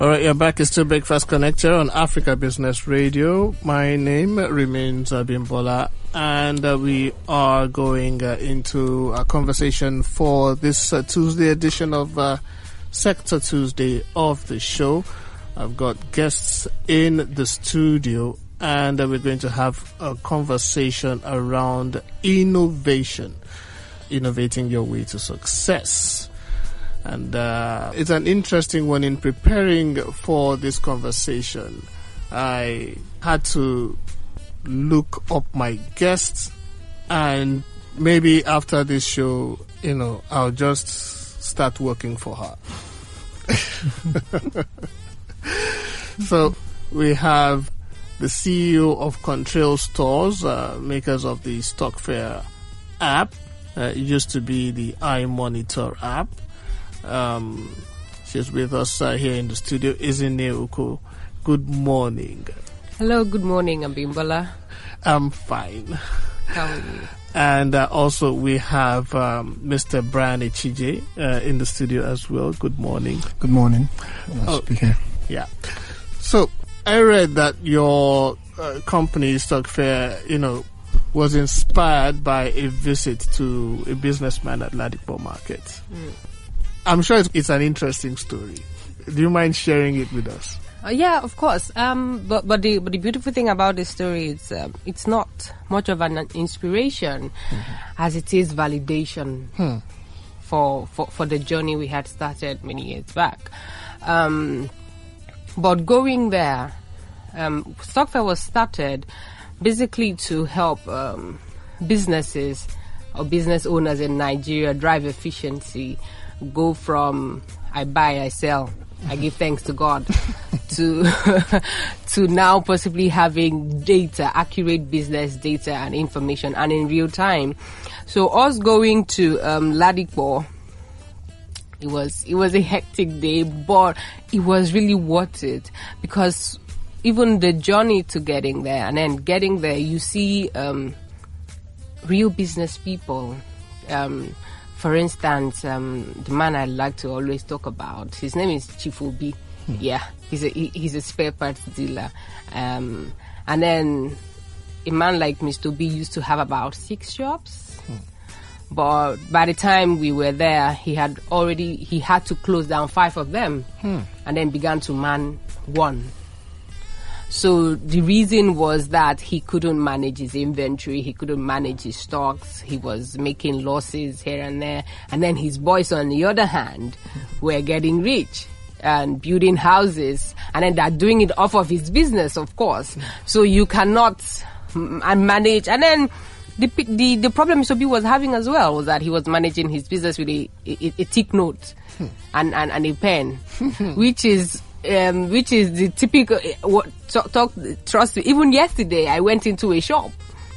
All right, you're back. It's still Breakfast Connector on Africa Business Radio. My name remains Abimbola, and we are going into a conversation for this Tuesday edition of Sector Tuesday of the show. I've got guests in the studio, and we're going to have a conversation around innovation, innovating your way to success. And it's an interesting one. In preparing for this conversation, I had to look up my guests, and maybe after this show, I'll just start working for her. So we have the CEO of Contrial Stores, makers of the Stockfare App. It used to be the iMonitor app. She's with us here in the studio, Ezinne Uko. Good morning. Hello, good morning, Abimbola. I'm fine. How are you? And also we have Mr. Brian Echije in the studio as well. Good morning. Good morning. Nice to be here. Yeah. So I read that your company, Stockfare, was inspired by a visit to a businessman at Ladipo Market. Mm. I'm sure it's an interesting story. Do you mind sharing it with us? Yeah, of course. But the beautiful thing about this story is it's not much of an inspiration as it is validation for the journey we had started many years back. But going there, Stockfare was started basically to help businesses or business owners in Nigeria drive efficiency, go from I buy, I sell, I give thanks to God, to now possibly having data, accurate business data and information, and in real time. So us going to Ladipo, it was a hectic day, but it was really worth it, because even the journey to getting there, and then getting there, you see real business people. For instance, the man I like to always talk about, his name is Chief Obi. Yeah, he's a spare parts dealer. And then a man like Mr. B used to have about 6 shops. But by the time we were there, he had to close down 5 of them and then began to man 1. So the reason was that he couldn't manage his inventory, he couldn't manage his stocks, he was making losses here and there. And then his boys, on the other hand, were getting rich and building houses, and then they're doing it off of his business, of course. So you cannot manage. And then the problem Mr. B was having as well was that he was managing his business with a thick note and a pen, which is the typical trust me. Even yesterday, I went into a shop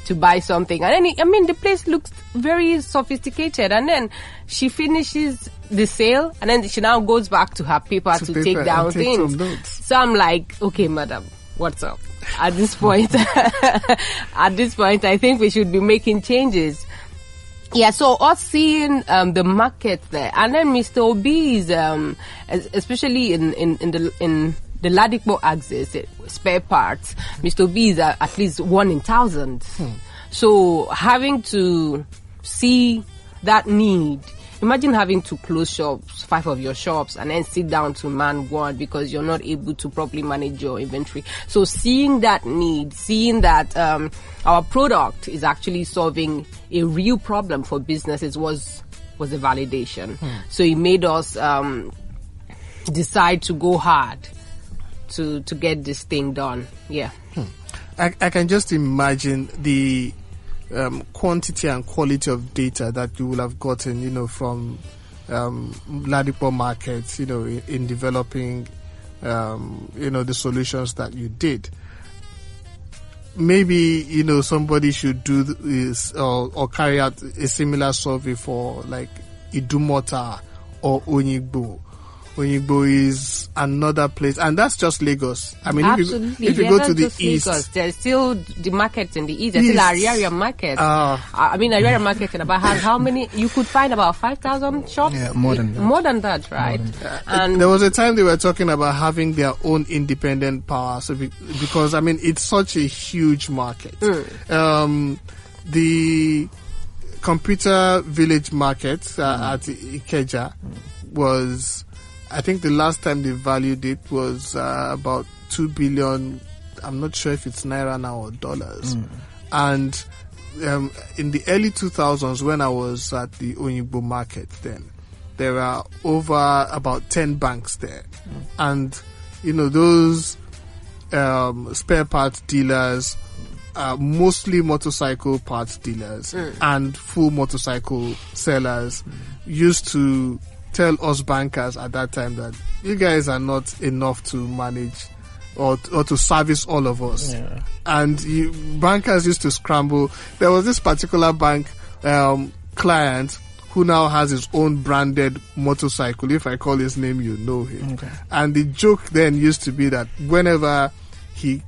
to buy something, and then the place looks very sophisticated. And then she finishes the sale, and then she now goes back to her paper to take down things. So I'm like, okay, madam, what's up? At this point, I think we should be making changes. Yeah, so us seeing the market there, and then Mr. Obi's, especially in the Ladipo axis, spare parts, Mr. Obi is at least 1 in 1,000. So having to see that need, imagine having to close shops, 5 of your shops, and then sit down to man 1 because you're not able to properly manage your inventory. So seeing that need, seeing that our product is actually solving a real problem for businesses was a validation. So it made us decide to go hard to get this thing done. Yeah. I can just imagine the quantity and quality of data that you will have gotten, from Ladipo markets, in developing, the solutions that you did. Maybe, somebody should do this or carry out a similar survey for like Idumota or Onigbo Oyigbo is another place, and that's just Lagos. I mean, absolutely. if you go to the east, Lagos, there's still the markets in the east. There's still Ariaria market. I mean, Ariaria market in about how many? You could find about 5,000 shops. Yeah, more than that. More than that, right? And there was a time they were talking about having their own independent power, so because I mean, it's such a huge market. The Computer Village market at Ikeja was, I think the last time they valued it was about 2 billion. I'm not sure if it's naira now or dollars. And in the early 2000s, when I was at the Oyigbo market, then there are over about 10 banks there, and those spare parts dealers. Mostly motorcycle parts dealers and full motorcycle sellers used to tell us bankers at that time that you guys are not enough to manage or to service all of us. Yeah. And bankers used to scramble. There was this particular bank client who now has his own branded motorcycle. If I call his name, you know him. Okay. And the joke then used to be that whenever he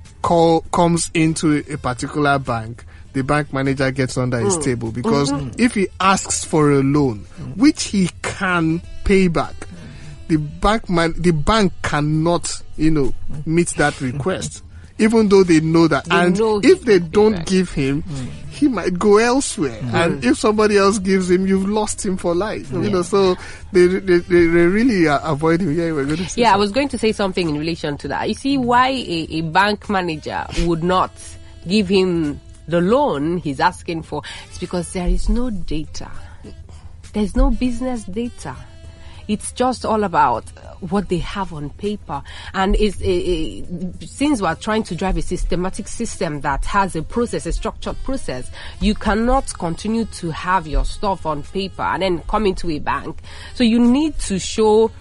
comes into a particular bank, the bank manager gets under his table, because if he asks for a loan, which he can pay back, the bank cannot, meet that request, even though they know that. And if they don't give him, he might go elsewhere. And if somebody else gives him, you've lost him for life. So they really avoid him. Yeah, we're going to say I was going to say something in relation to that. You see why a bank manager would not give him the loan he's asking for? It's because there is no data. There's no business data. It's just all about what they have on paper. And since we're trying to drive a systematic system that has a process, a structured process, you cannot continue to have your stuff on paper and then come into a bank. So you need to show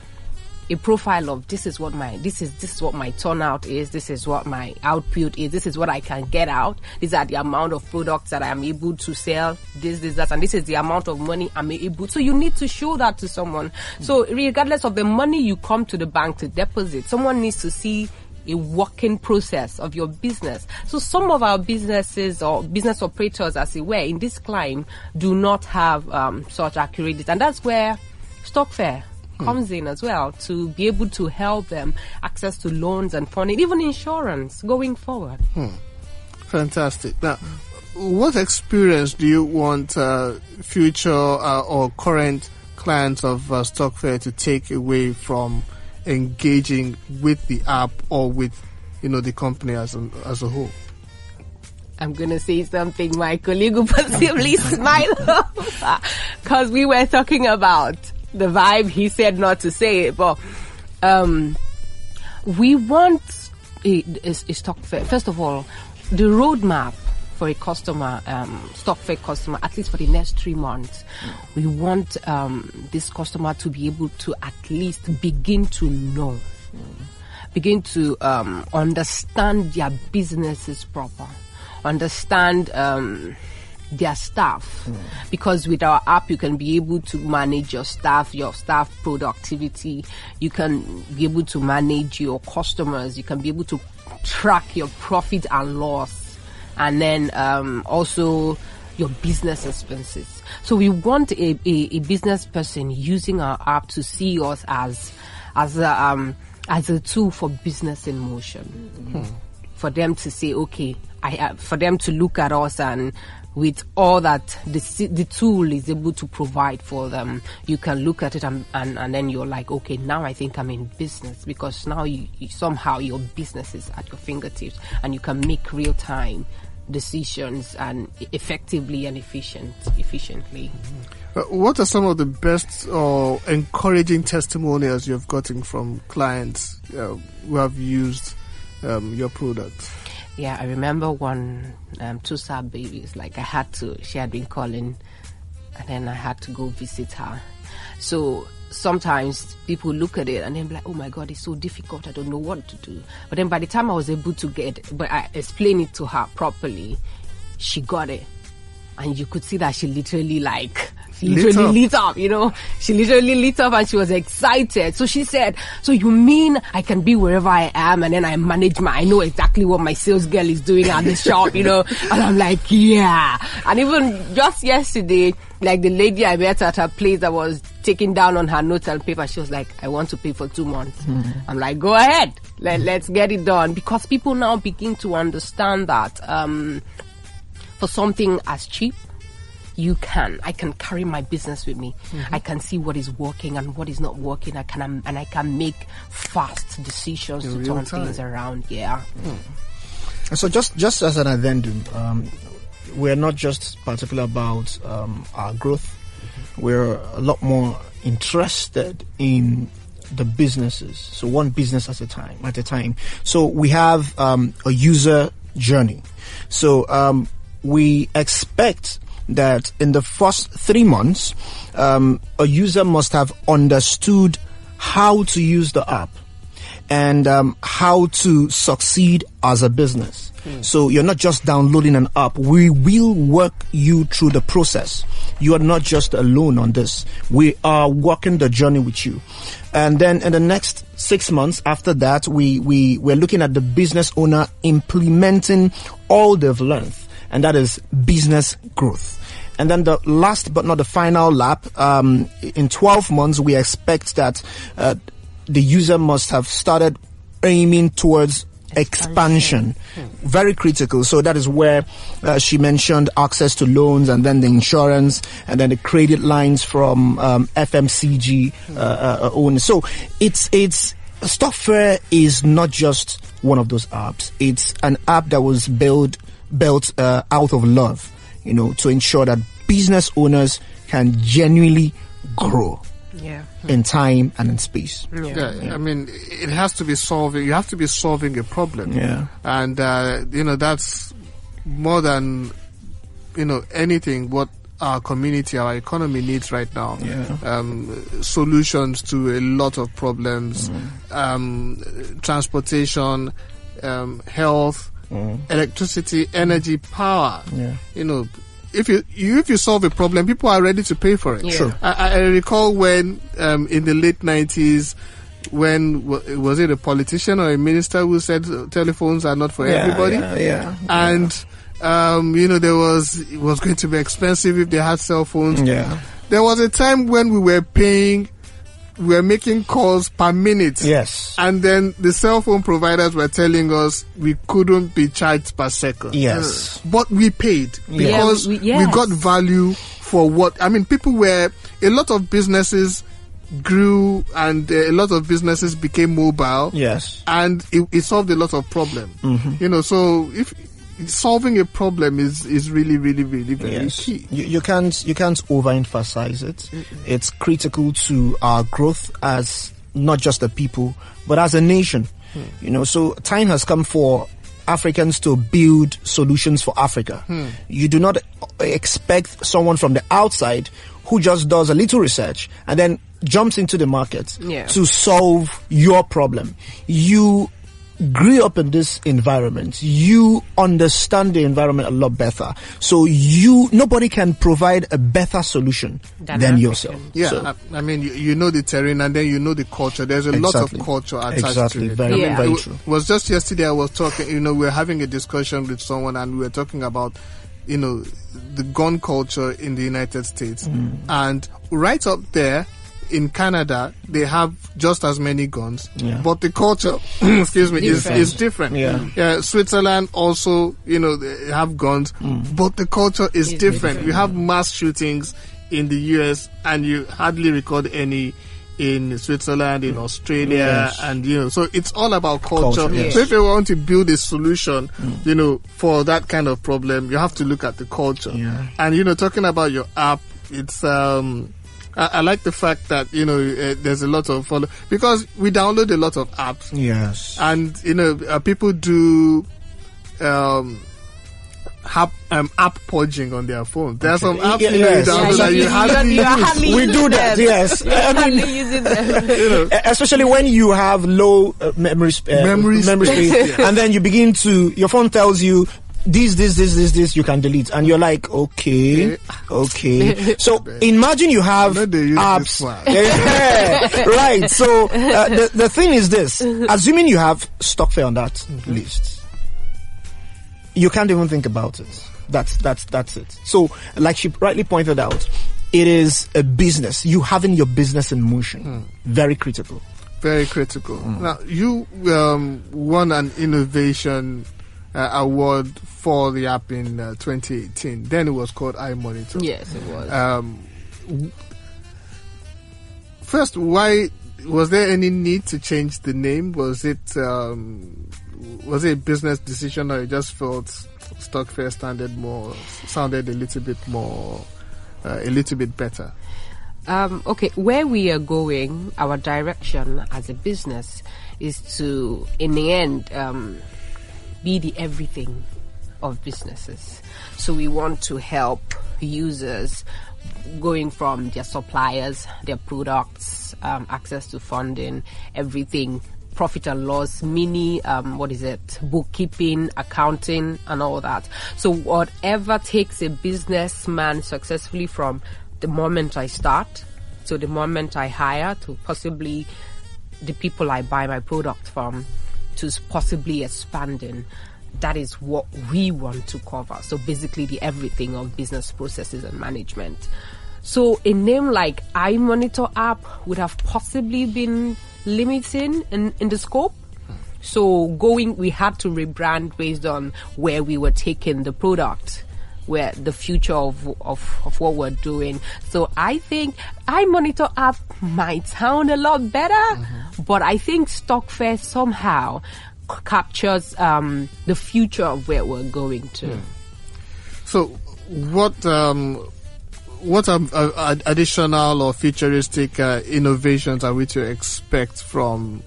a profile of this is what my turnout is, this is what my output is, this is what I can get out, these are the amount of products that I am able to sell, this, that, and this is the amount of money I'm able. So you need to show that to someone. So regardless of the money you come to the bank to deposit, someone needs to see a working process of your business. So some of our businesses or business operators, as it were, in this climb do not have such accurate data, and that's where Stockfare comes in as well, to be able to help them access to loans and funding, even insurance going forward. Fantastic. Now, what experience do you want future or current clients of Stockfare to take away from engaging with the app or with the company as a whole? I'm going to say something my colleague will possibly smile because we were talking about the vibe. He said not to say it, but we want a Stockfare. First of all, the roadmap for a customer, Stockfare customer, at least for the next 3 months, we want this customer to be able to at least begin to know, begin to understand their businesses proper, understand their staff, because with our app you can be able to manage your staff productivity, you can be able to manage your customers, you can be able to track your profit and loss, and then also your business expenses. So we want a business person using our app to see us as a tool for business in motion, for them to say, okay, for them to look at us, and with all that the tool is able to provide for them, you can look at it and then you're like, okay, now I think I'm in business, because now you somehow your business is at your fingertips and you can make real-time decisions and effectively and efficiently. What are some of the best or encouraging testimonials you've gotten from clients who have used your product? Yeah, I remember one, 2 sad babies. Like she had been calling, and then I had to go visit her. So sometimes people look at it and they're like, oh my God, it's so difficult, I don't know what to do. But then by the time I was able to I explained it to her properly, she got it. And you could see that she literally She literally lit up, She literally lit up and she was excited. So she said, so you mean I can be wherever I am and then I know exactly what my sales girl is doing at the shop, And I'm like, yeah. And even just yesterday, like the lady I met at her place that was taking down on her notes and paper, she was like, I want to pay for 2 months. I'm like, go ahead. Let's get it done. Because people now begin to understand that for something as cheap, I can carry my business with me. I can see what is working and what is not working. I can make fast decisions to turn things around. Yeah. So just as an addendum, we're not just particular about our growth. We're a lot more interested in the businesses. So one business at a time. So we have a user journey. So we expect that in the first 3 months, a user must have understood how to use the app and how to succeed as a business. So you're not just downloading an app. We will work you through the process. You are not just alone on this. We are walking the journey with you. And then in the next 6 months after that, we're looking at the business owner implementing all they've learned. And that is business growth. And then the last but not the final lap, in 12 months, we expect that the user must have started aiming towards expansion. Very critical. So that is where she mentioned access to loans and then the insurance and then the credit lines from FMCG owners. So it's Stockfare is not just one of those apps. It's an app that was built out of love, to ensure that business owners can genuinely grow in time and in space. I mean, it has to be solving. You have to be solving a problem. And that's more than anything what our community, our economy needs right now. Solutions to a lot of problems, transportation, health, electricity, energy, power. If you solve a problem, people are ready to pay for it. Sure. I recall when in the late 90s, when was it a politician or a minister who said telephones are not for everybody? And there it was going to be expensive if they had cell phones. There was a time when we were making calls per minute. Yes. And then the cell phone providers were telling us we couldn't be charged per second. Yes. But we paid because we got value for what, a lot of businesses grew and a lot of businesses became mobile. Yes. And it solved a lot of problems. So if solving a problem is really, really, really very key. You can't overemphasize it. It's critical to our growth as not just a people, but as a nation. So time has come for Africans to build solutions for Africa. You do not expect someone from the outside who just does a little research and then jumps into the market to solve your problem. You grew up in this environment. You understand the environment a lot better. So nobody can provide a better solution than yourself. You know the terrain and then you know the culture. There's a lot of culture attached to it. Very true. It was just yesterday I was talking, we were having a discussion with someone and we were talking about, the gun culture in the United States. And right up there, in Canada, they have just as many guns, but the culture, is different. Switzerland also, they have guns, but the culture is different. We have mass shootings in the US, and you hardly record any in Switzerland, in Australia, and so it's all about culture. So if you want to build a solution, for that kind of problem, you have to look at the culture. And talking about your app, it's I like the fact that there's a lot of follow, because we download a lot of apps. Yes. And people do app purging on their phone. There are some apps you download that you hardly we do that. Yes. Especially when you have low memory space, and then you begin to, your phone tells you this, you can delete. And you're like, okay. So imagine you have apps. Right. So the thing is this, assuming you have Stockfare on that list, you can't even think about it. That's it. So like she rightly pointed out, it is a business. You having your business in motion. Very critical. Very critical. Now, you won an innovation award for the app in 2018. Then it was called iMonitor. Yes, it was. First, why was there any need to change the name? Was it a business decision, or you just felt Stockfare sounded a little bit better? Okay, where we are going, our direction as a business is to, in the end, be the everything of businesses. So we want to help users going from their suppliers, their products, access to funding, everything, profit and loss, bookkeeping, accounting, and all that. So whatever takes a businessman successfully from the moment I start to the moment I hire to possibly the people I buy my product from to possibly expanding, that is what we want to cover. So basically the everything of business processes and management. So a name like iMonitor app would have possibly been limiting in the scope. So we had to rebrand based on where we were taking the product, where the future of what we're doing. So I think iMonitor app might sound a lot better, but I think Stockfare somehow captures the future of where we're going to. So what additional or futuristic innovations are we to expect from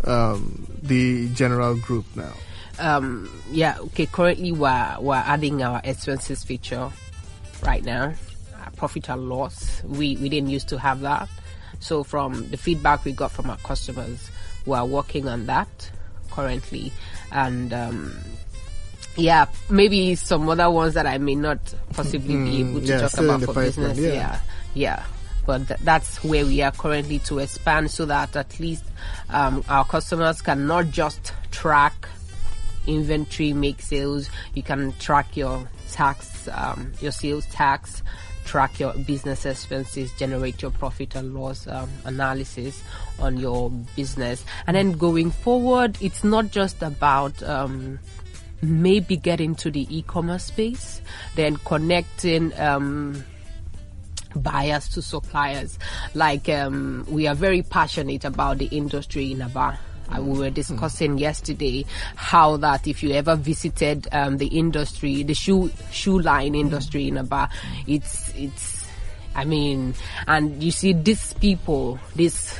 the general group now? Currently we're adding our expenses feature right now, profit and loss. We didn't used to have that. So from the feedback we got from our customers, we're working on that currently. And maybe some other ones that I may not possibly be able to talk about for business. But that's where we are currently, to expand so that at least our customers can not just track inventory, make sales. You can track your tax, your sales tax, track your business expenses, generate your profit and loss analysis on your business. And then going forward, it's not just about maybe getting to the e-commerce space, then connecting buyers to suppliers. Like we are very passionate about the industry in Aba. We were discussing yesterday how that if you ever visited the industry, the shoe line industry in Aba, and you see these people, these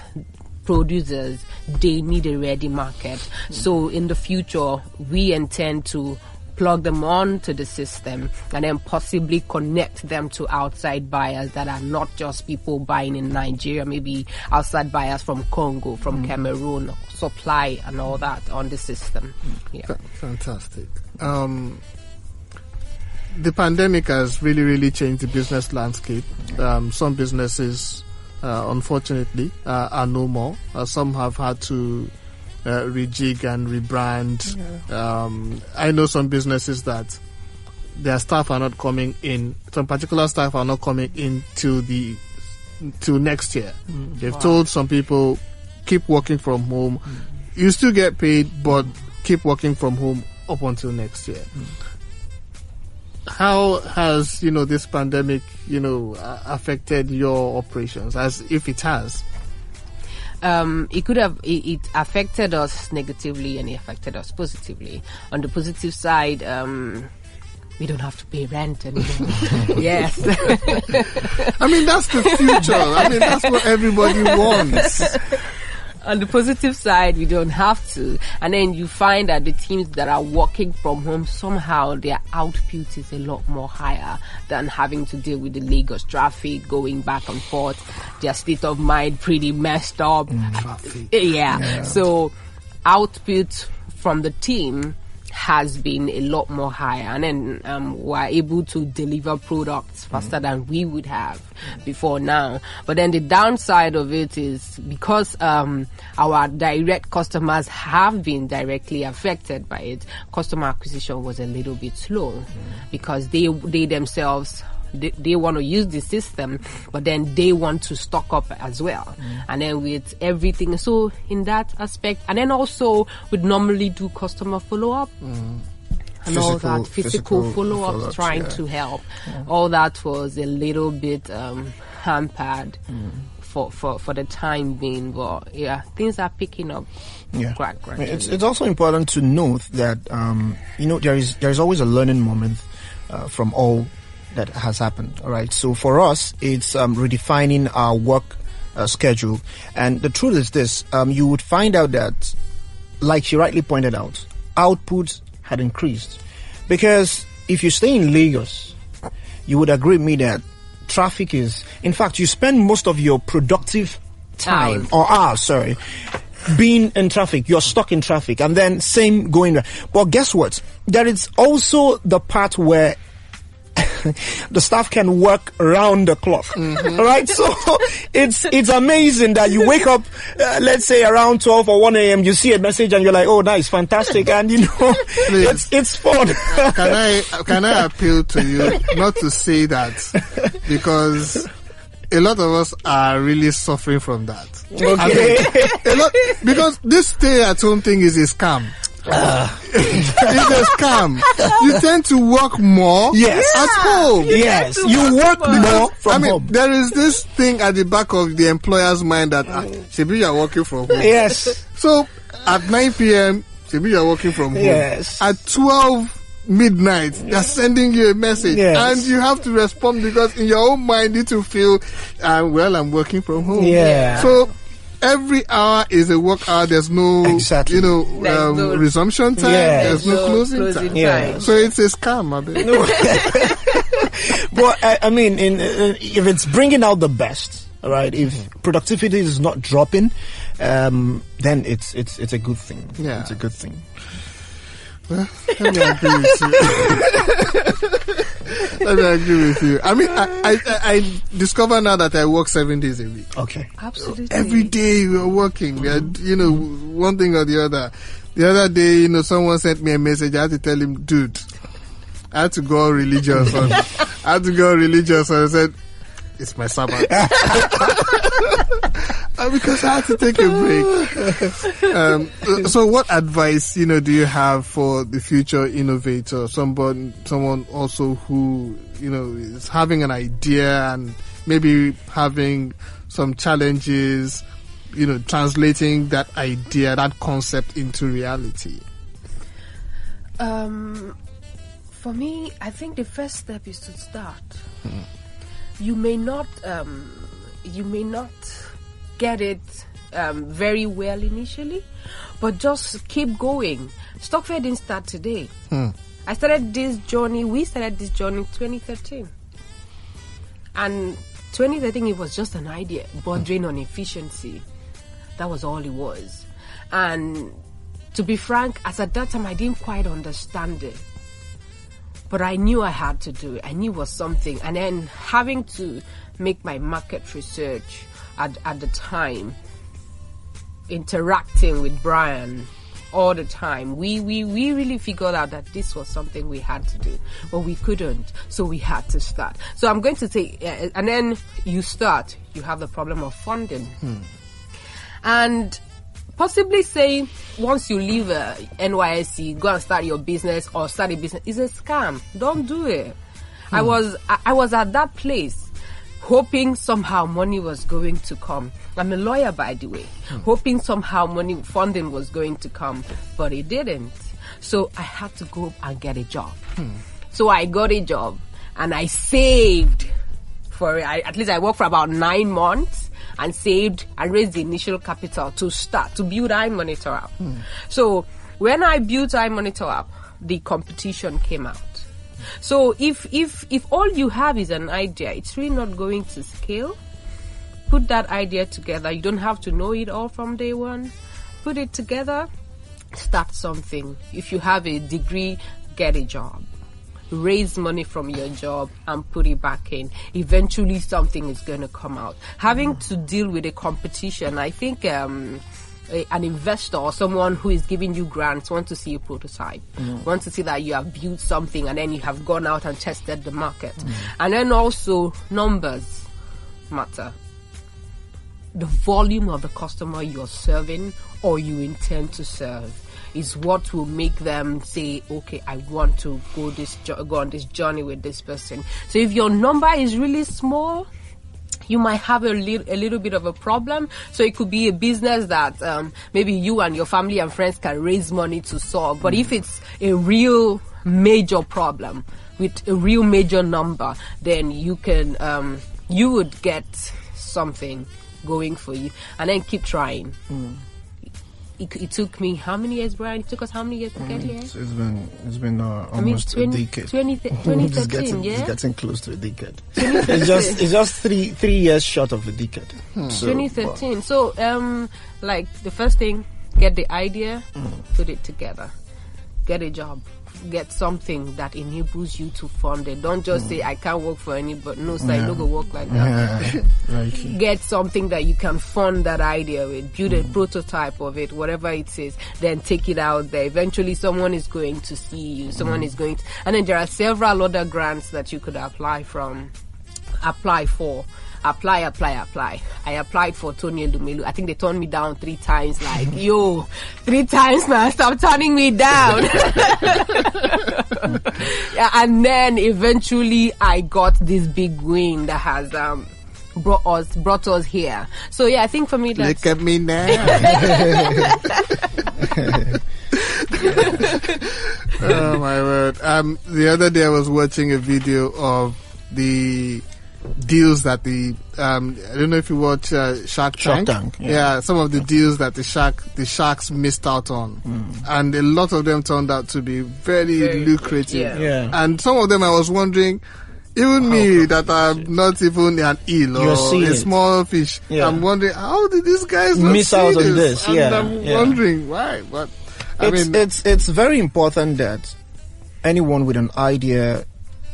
producers, they need a ready market. So in the future, we intend to plug them on to the system and then possibly connect them to outside buyers that are not just people buying in Nigeria, maybe outside buyers from Congo, from Cameroon, supply and all that on the system. Fantastic. The pandemic has really, really changed the business landscape. Some businesses, unfortunately, are no more. Some have had to rejig and rebrand. I know some businesses that their staff are not coming in. Some particular staff are not coming in till next year. They've told some people, keep working from home. You still get paid, but keep working from home up until next year. How has this pandemic affected your operations, as if it has? It affected us negatively and it affected us positively. On the positive side, we don't have to pay rent anymore. Yes. That's the future. That's what everybody wants. On the positive side, we don't have to. And then you find that the teams that are working from home, somehow their output is a lot more higher than having to deal with the Lagos traffic, going back and forth. Their state of mind pretty messed up. So output from the team has been a lot more higher, and then we're able to deliver products faster than we would have before now. But then the downside of it is because our direct customers have been directly affected by it, customer acquisition was a little bit slow because they themselves, they want to use the system, but then they want to stock up as well. And then with everything, so in that aspect, and then also we'd normally do customer follow-up and all that, physical follow-ups, trying to help. All that was a little bit hampered for the time being, but yeah, things are picking up. Quite gradually. It's also important to note that there is always a learning moment from all that has happened. All right. So for us, it's redefining our work schedule. And the truth is this, you would find out that, like she rightly pointed out, output had increased. Because if you stay in Lagos, you would agree with me that traffic is, in fact, you spend most of your productive time or hours, being in traffic. You're stuck in traffic, and then same going. But guess what? There is also the part where the staff can work around the clock, right? So it's amazing that you wake up, let's say around 12 or 1 a.m. You see a message and you're like, oh, nice, fantastic, and it's fun. Can I appeal to you not to say that, because a lot of us are really suffering from that. Okay. Because this stay-at-home thing is a scam. It's a scam. You tend to work more at home. Yes, you work more from home. There is this thing at the back of the employer's mind that maybe you are working from home. Yes. So at 9 p.m., maybe you are working from home. Yes. At 12 midnight, they're sending you a message, and you have to respond because in your own mind you to feel, I'm working from home. Yeah. So every hour is a work hour. There's no, no resumption time. There's no closing time. Yeah. So it's a scam. But I mean, if it's bringing out the best, right? If productivity is not dropping, then it's a good thing. Yeah, it's a good thing. Well, let me agree with you. Let me agree with you. I mean, I discover now that I work 7 days a week. Okay. Absolutely. Every day we are working. We are, one thing or the other. The other day, someone sent me a message. I had to tell him, dude, I had to go religious. I said, it's my Sabbath. Because I had to take a break. So what advice, do you have for the future innovator? Someone also who, is having an idea and maybe having some challenges, translating that idea, that concept into reality? For me, I think the first step is to start. You may not get it very well initially, but just keep going. Stockfare didn't start today. We started this journey 2013. And 2013, it was just an idea, bordering on efficiency. That was all it was. And to be frank, as at that time, I didn't quite understand it. But I knew I had to do it. I knew it was something. And then having to make my market research at the time, interacting with Brian all the time, we really figured out that this was something we had to do. But we couldn't, so we had to start. So I'm going to say, and then you start, you have the problem of funding. And possibly say, once you leave NYSC, go and start your business or start a business, is a scam. Don't do it. I was at that place, hoping somehow money was going to come. I'm a lawyer, by the way. Hoping somehow funding was going to come, but it didn't. So I had to go and get a job. So I got a job and I saved for it. At least I worked for about 9 months. And saved and raised the initial capital to start to build iMonitor App. So when I built iMonitor App, the competition came out. So if all you have is an idea, it's really not going to scale. Put that idea together. You don't have to know it all from day one. Put it together, start something. If you have a degree, get a job. Raise money from your job and put it back in. Eventually something is going to come out. Having to deal with a competition, I think an investor or someone who is giving you grants wants to see a prototype, wants to see that you have built something and then you have gone out and tested the market. And then also numbers matter. The volume of the customer you're serving or you intend to serve is what will make them say, okay, I want to go on this journey with this person. So if your number is really small, you might have a little bit of a problem. So it could be a business that maybe you and your family and friends can raise money to solve. But if it's a real major problem with a real major number, then you can you would get something going for you, and then keep trying. It took me how many years, Brian? It took us how many years to get here? So it's been almost a decade. 2013, It's getting close to a decade. It's just three years short of a decade. So, 2013. So like the first thing, get the idea, put it together, get a job. Get something that enables you to fund it. Don't just say, I can't work for anybody. No, sir, no go work like that. Right. Get something that you can fund that idea with. Build a prototype of it, whatever it is. Then take it out there. Eventually, someone is going to see you. Someone is going to... And then there are several other grants that you could apply for. Apply. I applied for Tony Elumelu. I think they turned me down 3 times. Like, 3 times, man. Stop turning me down. Yeah, and then eventually I got this big win that has brought us here. So yeah, I think for me that's... Look at me now. Oh my word. The other day I was watching a video of the deals that I don't know if you watch Shark Tank. Yeah, some of the deals that the sharks missed out on, and a lot of them turned out to be very lucrative. Yeah. And some of them I was wondering, even me that I'm not even an eel or a small fish, I'm wondering, how did these guys miss out on this? And I'm wondering why. But it's very important that anyone with an idea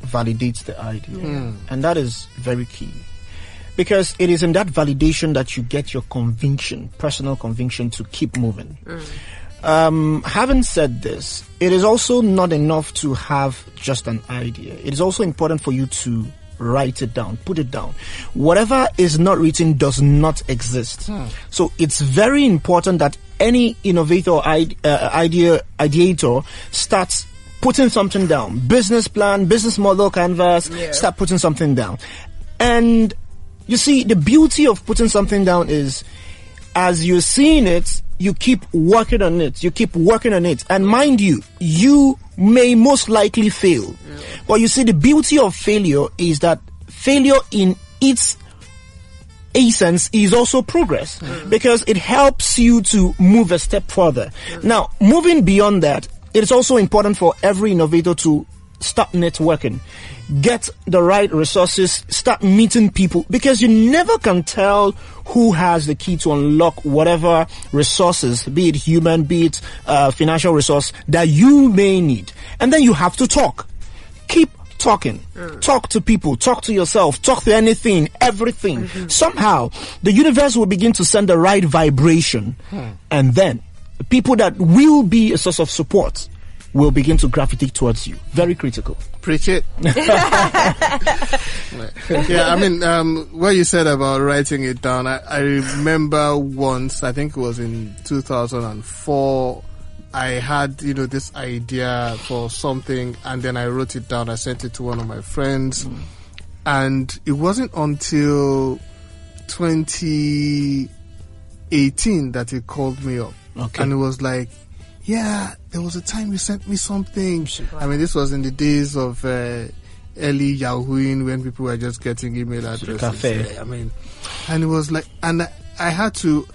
validates the idea, and that is very key, because it is in that validation that you get your conviction, personal conviction, to keep moving. Having said this, it is also not enough to have just an idea. It is also important for you to write it down, put it down. Whatever is not written does not exist. So it's very important that any innovator or ideator starts putting something down. Business plan, business model, canvas, start putting something down. And you see, the beauty of putting something down is, as you're seeing it, you keep working on it. And mind you, you may most likely fail. But you see, the beauty of failure is that failure in its essence is also progress, because it helps you to move a step further. Now, moving beyond that, it is also important for every innovator to start networking, get the right resources, start meeting people, because you never can tell who has the key to unlock whatever resources, be it human, be it financial resource, that you may need. And then you have to talk. Keep talking. Talk to people, talk to yourself, talk to anything, everything. Somehow, the universe will begin to send the right vibration. And then people that will be a source of support will begin to gravitate towards you. Very critical. Preach it. Yeah, I mean, what you said about writing it down, I remember once, I think it was in 2004, I had, this idea for something, and then I wrote it down. I sent it to one of my friends, and it wasn't until 2018 that he called me up. Okay. And it was like, yeah, there was a time you sent me something. I mean, this was in the days of early Yahooing, when people were just getting email addresses. Cafe. And it was like, and I had to,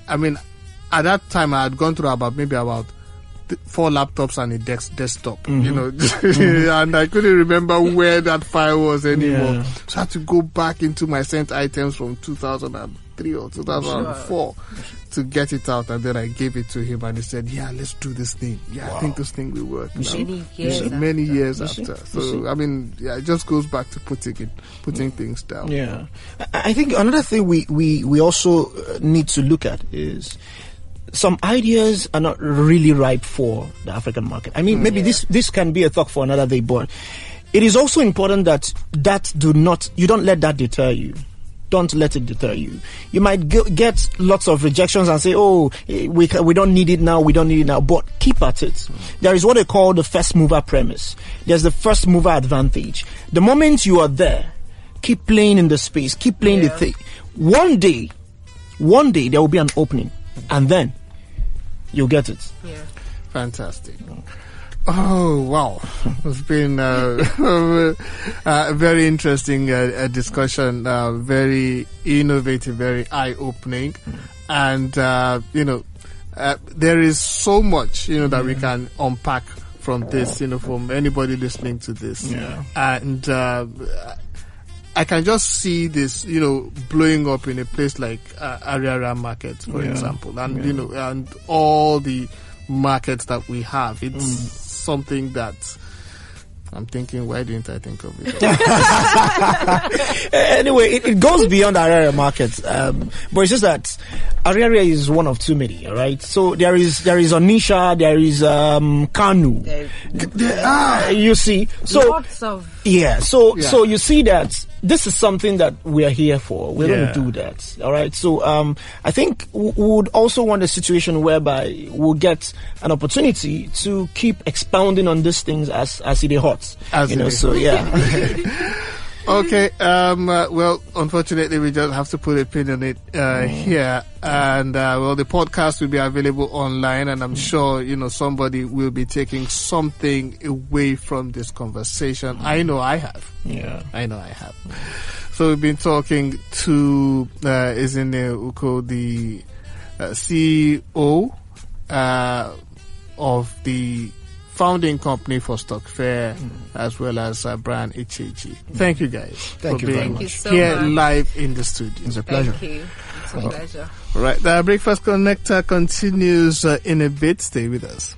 at that time I had gone through about 4 laptops and a desktop, and I couldn't remember where that file was anymore. So I had to go back into my sent items from 2000 and 2003 or 2004 to get it out, and then I gave it to him, and he said, "Yeah, let's do this thing. Yeah, I think this thing will work." Many years after. So I mean, yeah, it just goes back to putting things down. Yeah, I think another thing we also need to look at is some ideas are not really ripe for the African market. I mean, maybe this can be a talk for another day, but it is also important that you don't let that deter you. Don't let it deter you. You might get lots of rejections and say, "Oh, we don't need it now. We don't need it now." But keep at it. There is what they call the first mover premise. There's the first mover advantage. The moment you are there, keep playing in the space. Keep playing the thing. One day there will be an opening, and then you'll get it. Yeah. Fantastic. Oh, wow. It's been a very interesting discussion, very innovative, very eye-opening. And, there is so much, that we can unpack from this, from anybody listening to this. Yeah. And I can just see this, blowing up in a place like Ariara Market, for example. And, and all the markets that we have. It's something that I'm thinking, why didn't I think of it? Anyway, it goes beyond Ariara Market, but it's just that Ariara is one of too many, right? So there is Onisha, there is Kanu. You see, so lots of so you see that this is something that we are here for. We're going to do that, all right? So I think we would also want a situation whereby we'll get an opportunity to keep expounding on these things as it is hot. So yeah. Okay, well, unfortunately, we just have to put a pin in it here. And, the podcast will be available online, and I'm sure, somebody will be taking something away from this conversation. I know I have. Yeah. I know I have. So we've been talking to Ezinne Uko, the CEO of the founding company for Stockfare, as well as brand HAG. Thank you guys Thank for you very being much. here live in the studio. It's a pleasure. Thank you. It's a pleasure. All right, the Breakfast Connector continues in a bit. Stay with us.